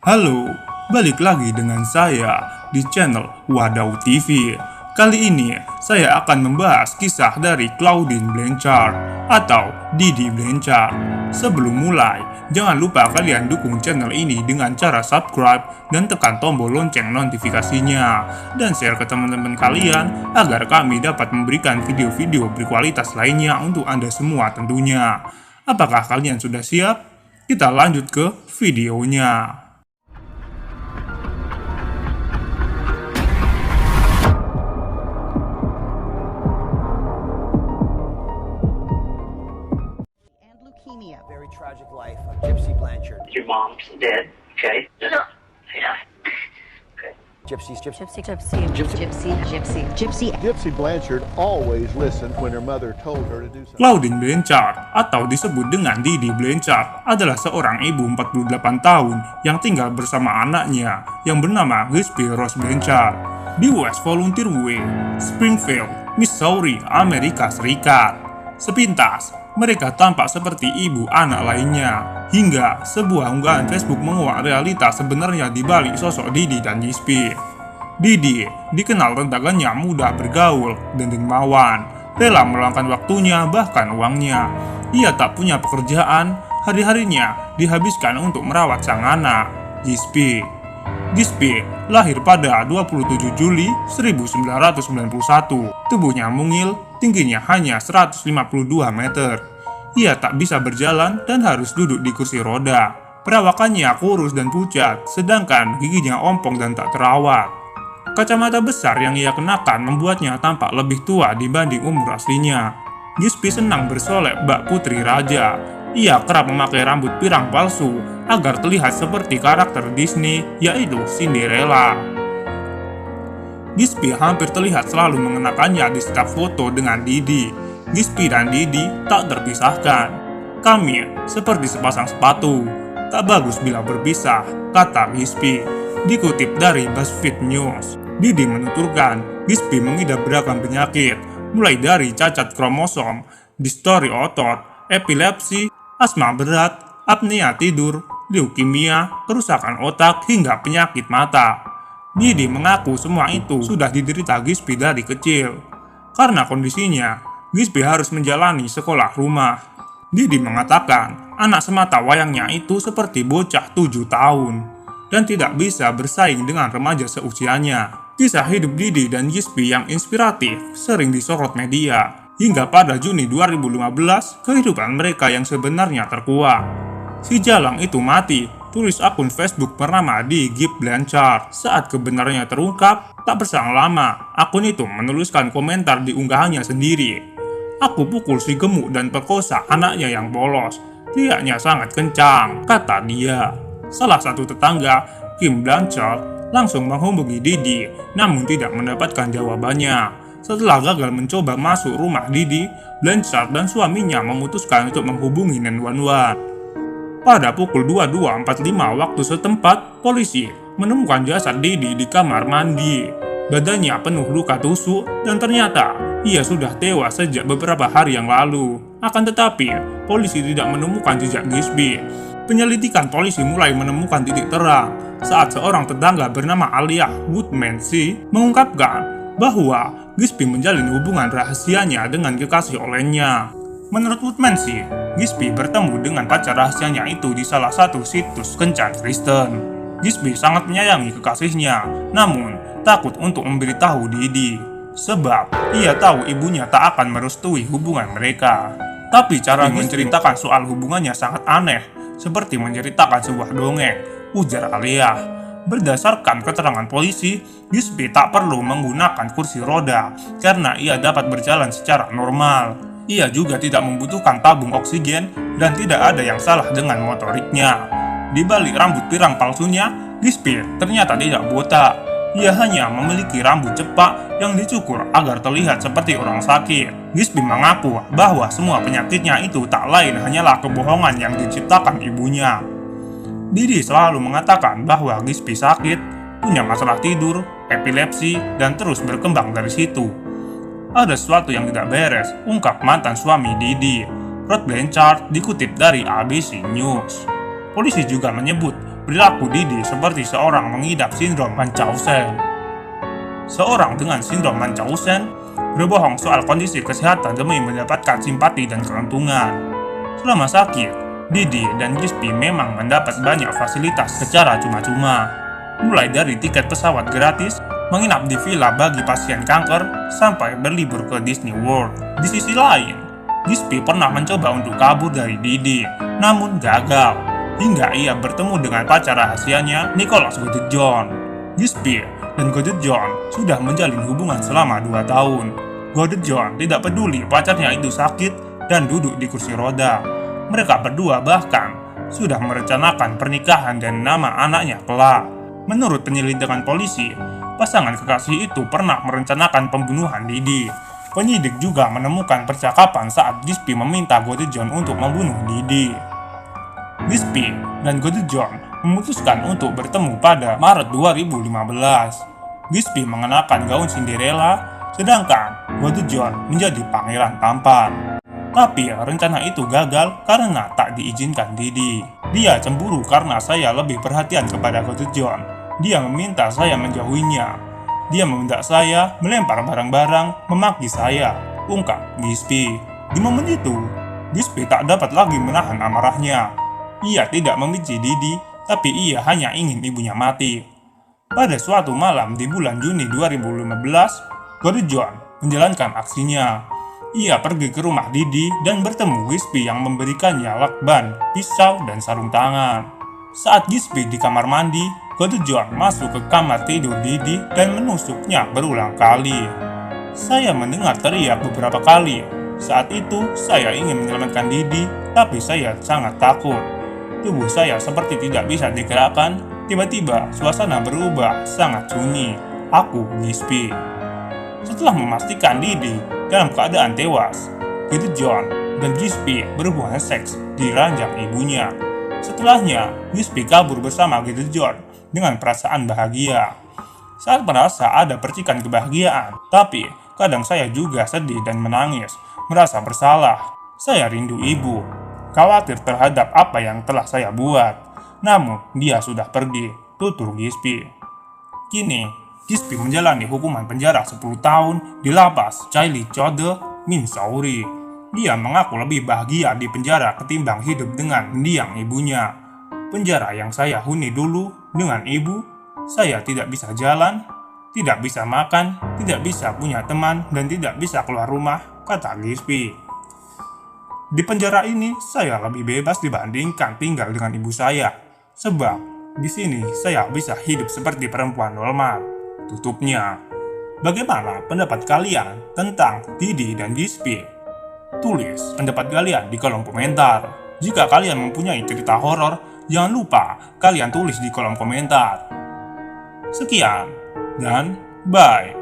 Halo, balik lagi dengan saya di channel Wadau TV. Kali ini saya akan membahas kisah dari Claudine Blanchard atau Didi Blanchard. Sebelum mulai, jangan lupa kalian dukung channel ini dengan cara subscribe dan tekan tombol lonceng notifikasinya dan share ke teman-teman kalian agar kami dapat memberikan video-video berkualitas lainnya untuk Anda semua tentunya. Apakah kalian sudah siap? Kita lanjut ke videonya. And leukemia. Very tragic life of Gypsy Blanchard. Your mom's dead, okay? No. Yeah. Okay. Gypsy. Gypsy Blanchard always listened when her mother told her to do something. Claudine Blanchard atau disebut dengan Didi Blanchard adalah seorang ibu 48 tahun yang tinggal bersama anaknya yang bernama Gypsy Rose Blanchard di West Volunteer Way, Springfield, Missouri, Amerika Serikat. Sepintas, mereka tampak seperti ibu anak lainnya, hingga sebuah unggahan Facebook menguak realitas sebenarnya di balik sosok Didi dan Gypsy. Didi dikenal rentakannya mudah bergaul dan dermawan, rela meluangkan waktunya bahkan uangnya. Ia tak punya pekerjaan, hari-harinya dihabiskan untuk merawat sang anak, Gypsy. Gypsy lahir pada 27 Juli 1991. Tubuhnya mungil, tingginya hanya 152 meter. Ia tak bisa berjalan dan harus duduk di kursi roda. Perawakannya kurus dan pucat, sedangkan giginya ompong dan tak terawat. Kacamata besar yang ia kenakan membuatnya tampak lebih tua dibanding umur aslinya. Gypsy senang bersolek bak putri raja. Ia kerap memakai rambut pirang palsu agar terlihat seperti karakter Disney, yaitu Cinderella. Gypsy hampir terlihat selalu mengenakannya di setiap foto dengan Didi. Gypsy dan Didi tak terpisahkan. Kami seperti sepasang sepatu, tak bagus bila berpisah, kata Gypsy. Dikutip dari BuzzFeed News, Didi menuturkan Gypsy mengidap beragam penyakit, mulai dari cacat kromosom, distori otot, epilepsi, asma berat, apnea tidur, leukemia, kerusakan otak, hingga penyakit mata. Didi mengaku semua itu sudah diderita Gypsy dari kecil. Karena kondisinya, Gypsy harus menjalani sekolah rumah. Didi mengatakan anak semata wayangnya itu seperti bocah 7 tahun dan tidak bisa bersaing dengan remaja seusianya. Kisah hidup Didi dan Gypsy yang inspiratif sering disorot media. Hingga pada Juni 2015, kehidupan mereka yang sebenarnya terkuak. Si jalang itu mati, tulis akun Facebook bernama Didi Blanchard. Saat kebenarannya terungkap, tak berselang lama, akun itu menuliskan komentar di unggahannya sendiri. Aku pukul si gemuk dan perkosa anaknya yang polos. Teriaknya sangat kencang, kata dia. Salah satu tetangga, Kim Blanchard, langsung menghubungi Didi, namun tidak mendapatkan jawabannya. Setelah gagal mencoba masuk rumah Didi, Blanchard dan suaminya memutuskan untuk menghubungi 911. Pada pukul 22.45 waktu setempat, polisi menemukan jasad Didi di kamar mandi. Badannya penuh luka tusuk dan ternyata ia sudah tewas sejak beberapa hari yang lalu. Akan tetapi, polisi tidak menemukan jejak Gypsy. Penyelidikan polisi mulai menemukan titik terang saat seorang tetangga bernama Alia Woodmansee mengungkapkan bahwa Gypsy menjalin hubungan rahasianya dengan kekasih olehnya. Menurut Woodmansee, Gypsy bertemu dengan pacar rahasianya itu di salah satu situs kencan Kristen. Gypsy sangat menyayangi kekasihnya, namun takut untuk memberitahu Didi, sebab ia tahu ibunya tak akan merestui hubungan mereka. Tapi cara menceritakan soal hubungannya sangat aneh, seperti menceritakan sebuah dongeng, ujar Alia. Berdasarkan keterangan polisi, Gypsy tak perlu menggunakan kursi roda karena ia dapat berjalan secara normal. Ia juga tidak membutuhkan tabung oksigen dan tidak ada yang salah dengan motoriknya. Di balik rambut pirang palsunya, Gypsy ternyata tidak botak. Ia hanya memiliki rambut cepak yang dicukur agar terlihat seperti orang sakit. Gypsy mengaku bahwa semua penyakitnya itu tak lain hanyalah kebohongan yang diciptakan ibunya. Didi selalu mengatakan bahwa Gypsy sakit, punya masalah tidur, epilepsi, dan terus berkembang dari situ. Ada sesuatu yang tidak beres, ungkap mantan suami Didi, Rod Blanchard, dikutip dari ABC News. Polisi juga menyebut perilaku Didi seperti seorang mengidap sindrom Munchausen. Seorang dengan sindrom Munchausen berbohong soal kondisi kesehatan demi mendapatkan simpati dan keuntungan. Selama sakit, Didi dan Gispi memang mendapat banyak fasilitas secara cuma-cuma, mulai dari tiket pesawat gratis, menginap di villa bagi pasien kanker, sampai berlibur ke Disney World. Di sisi lain, Gispi pernah mencoba untuk kabur dari Didi, namun gagal, hingga ia bertemu dengan pacar rahasianya, Nicholas Goddard John. Gispi dan Goddard John sudah menjalin hubungan selama 2 tahun. Goddard John tidak peduli pacarnya itu sakit dan duduk di kursi roda. Mereka berdua bahkan sudah merencanakan pernikahan dan nama anaknya kelak. Menurut penyelidikan polisi, pasangan kekasih itu pernah merencanakan pembunuhan Didi. Penyidik juga menemukan percakapan saat Gispi meminta Goddard John untuk membunuh Didi. Gispi dan Goddard John memutuskan untuk bertemu pada Maret 2015. Gispi mengenakan gaun Cinderella, sedangkan Goddard John menjadi pangeran tampan. Tapi rencana itu gagal karena tak diizinkan Didi. Dia cemburu karena saya lebih perhatian kepada Goddard John. Dia meminta saya menjauhinya. Dia meminta saya melempar barang-barang, memaki saya, ungkap Gispi. Di momen itu, Gispi tak dapat lagi menahan amarahnya. Ia tidak membenci Didi, tapi ia hanya ingin ibunya mati. Pada suatu malam di bulan Juni 2015, Goddard John menjalankan aksinya. Ia pergi ke rumah Didi dan bertemu Gispi yang memberikannya lakban, pisau, dan sarung tangan. Saat Gispi di kamar mandi, Goddard John masuk ke kamar tidur Didi dan menusuknya berulang kali. Saya mendengar teriak beberapa kali. Saat itu, saya ingin menyelamatkan Didi, tapi saya sangat takut. Tubuh saya seperti tidak bisa digerakkan. Tiba-tiba, suasana berubah sangat sunyi. Aku Gispi. Setelah memastikan Didi dalam keadaan tewas, Goddard John dan Gispi berhubungan seks di ranjang ibunya. Setelahnya, Gispi kabur bersama Goddard John dengan perasaan bahagia. Saat merasa ada percikan kebahagiaan, tapi kadang saya juga sedih dan menangis, merasa bersalah. Saya rindu ibu, khawatir terhadap apa yang telah saya buat. Namun, dia sudah pergi, tutur Gispi. Kini, Gispi menjalani hukuman penjara 10 tahun di lapas Chili Chode, Missouri. Dia mengaku lebih bahagia di penjara ketimbang hidup dengan mendiang ibunya. Penjara yang saya huni dulu dengan ibu, saya tidak bisa jalan, tidak bisa makan, tidak bisa punya teman, dan tidak bisa keluar rumah, kata Gispi. Di penjara ini, saya lebih bebas dibandingkan tinggal dengan ibu saya. Sebab, di sini saya bisa hidup seperti perempuan normal, tutupnya. Bagaimana pendapat kalian tentang Didi dan Gispi? Tulis pendapat kalian di kolom komentar. Jika kalian mempunyai cerita horor, jangan lupa kalian tulis di kolom komentar. Sekian, dan bye.